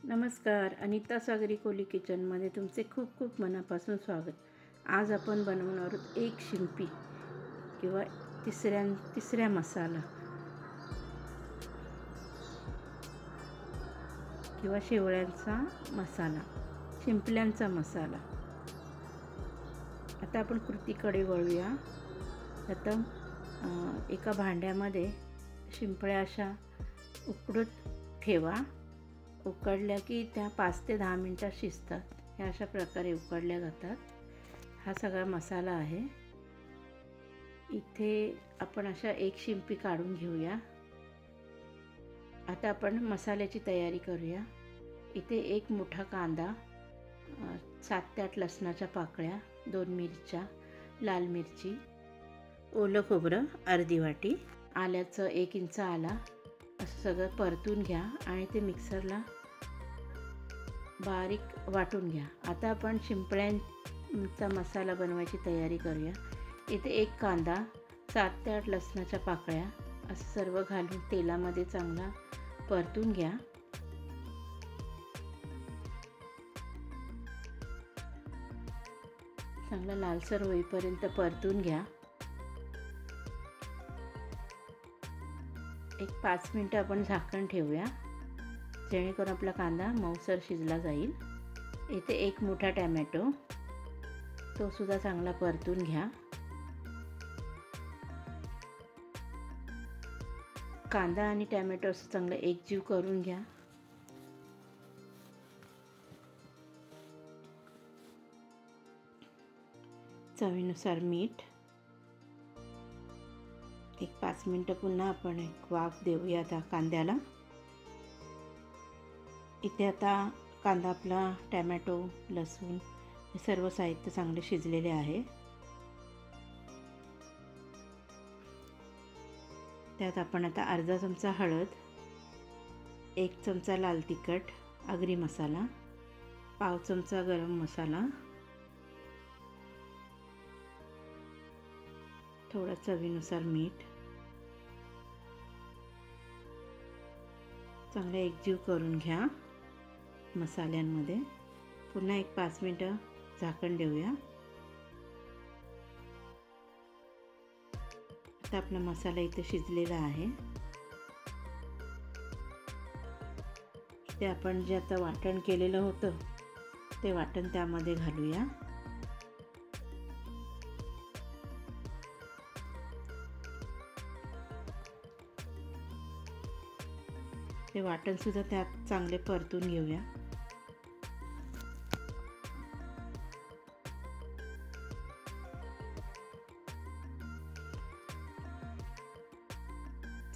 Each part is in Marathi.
नमस्कार, अनिता सागरी कोली किचनमध्ये तुमचे खूप खूप मनापासून स्वागत. आज आपण बनवणार आहोत एक शिंपी किंवा तिसऱ्या मसाला किंवा शेवळ्यांचा मसाला, शिंपल्यांचा मसाला. आता आपण कृतीकडे वळूया. आता एका भांड्यामध्ये शिंपळ्या अशा उकडत ठेवा. उकडल्या की त्या 5 ते 10 मिनटात शिजतात. ह्या अशा प्रकारे उकडल्या जातात. हा सगळा मसाला आहे. इथे आपण अशा एक शिंपी काढून घेऊया. आता आपण मसाल्याची तयारी करूया. इथे एक मोठा कांदा, 7 ते 8 लसणाच्या पाकळ्या, 2 मिरच्या, लाल मिरची, ओलं खोबरं अर्धी वाटी, आल्याचं 1 इंच आला, असं सगळं परतून घ्या आणि ते मिक्सरला बारीक वाटून घ्या. आता आपण शिंपल्यांचा मसाला बनवायची तयारी करूया. इथे एक कांदा, 7 ते 8 लसणाच्या पाकळ्या असं सर्व घालून तेलामध्ये चांगला परतून घ्या. चांगला लालसर होईपर्यंत परतून घ्या. एक 5 मिनटं आपण झाकण ठेवूया, जेणेकरून आपला कांदा मऊसर शिजला जाईल. इथे एक मोठा टॅमॅटो, तो सुद्धा चांगला परतून घ्या. कांदा आणि टॅमॅटो असं चांगलं एकजीव करून घ्या. चवीनुसार मीठ. एक 5 मिनटं पुन्हा आपण एक वाफ देऊया त्या कांद्याला. इथे आता कांदा आपला, टॅमॅटो, लसूण हे सर्व साहित्य चांगले शिजलेले आहे. त्यात आपण आता अर्धा चमचा हळद, 1 चमचा लाल तिखट आगरी मसाला, पाव चमचा गरम मसाला, थोडा चवीनुसार मीठ, चांगले एकजीव करून घ्या मसाल्यांमध्ये. पुन्हा एक 5 मिनटं झाकण देऊया. आता आपला मसाला इथे शिजलेला आहे. ते आपण जे आता वाटण केलेलं होतं ते वाटण त्यामध्ये घालूया. ते वाटण सुद्धा त्यात चांगले परतून घेऊया.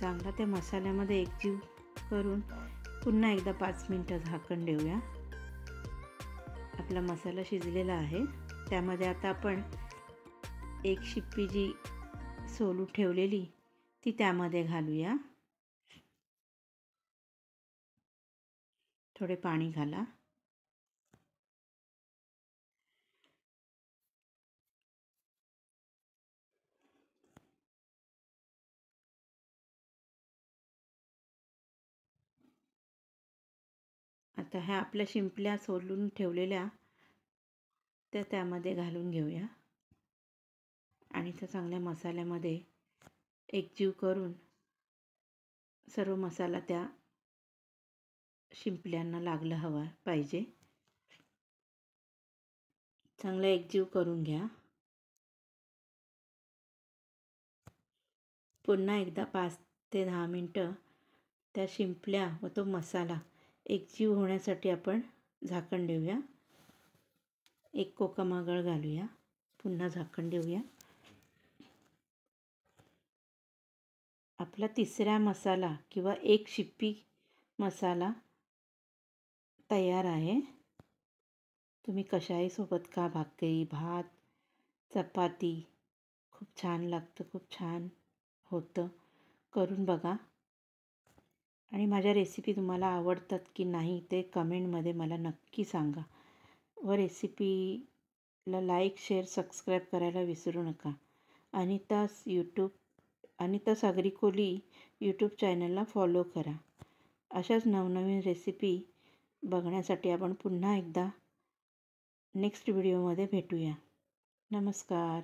चांगला त्या मसाल्यामध्ये एकजीव करून पुन्हा एकदा 5 मिनटं झाकण देऊया. आपला मसाला शिजलेला आहे. त्यामध्ये आता आपण एक शिप्पी जी सोलून ठेवलेली ती त्यामध्ये घालूया. थोडे पाणी घाला. आता ह्या आपल्या शिंपल्या सोलून ठेवलेल्या त्या त्यामध्ये घालून घेऊया आणि त्या चांगल्या मसाल्यामध्ये एकजीव करून सर्व मसाला त्या शिंपल्यांना लागला हवा पाहिजे. चांगला एकजीव करून घ्या. पुन्हा एकदा 5 ते 10 मिनटं त्या शिंपल्या व तो मसाला एकजीव होण्यासाठी आपण झाकण देऊया. एक कोकमागळ घालूया. पुन्हा झाकण देऊया. आपला तिसरा मसाला किंवा एक शिप्पी मसाला तयार आहे. तुम्ही कशाही सोबत खा, भाकरी, भात, चपाती, खूप छान लागतं, खूप छान होतं. करून बघा आणि माझ्या रेसिपी तुम्हाला आवडतात की नाही ते कमेंटमध्ये मला नक्की सांगा. व रेसिपीला लाईक, शेअर, सबस्क्राईब करायला विसरू नका. अनिता सागरी कोली यूट्यूब चॅनलला फॉलो करा. अशाच नवनवीन रेसिपी बघण्यासाठी आपण पुन्हा एकदा नेक्स्ट व्हिडिओमध्ये भेटूया. नमस्कार.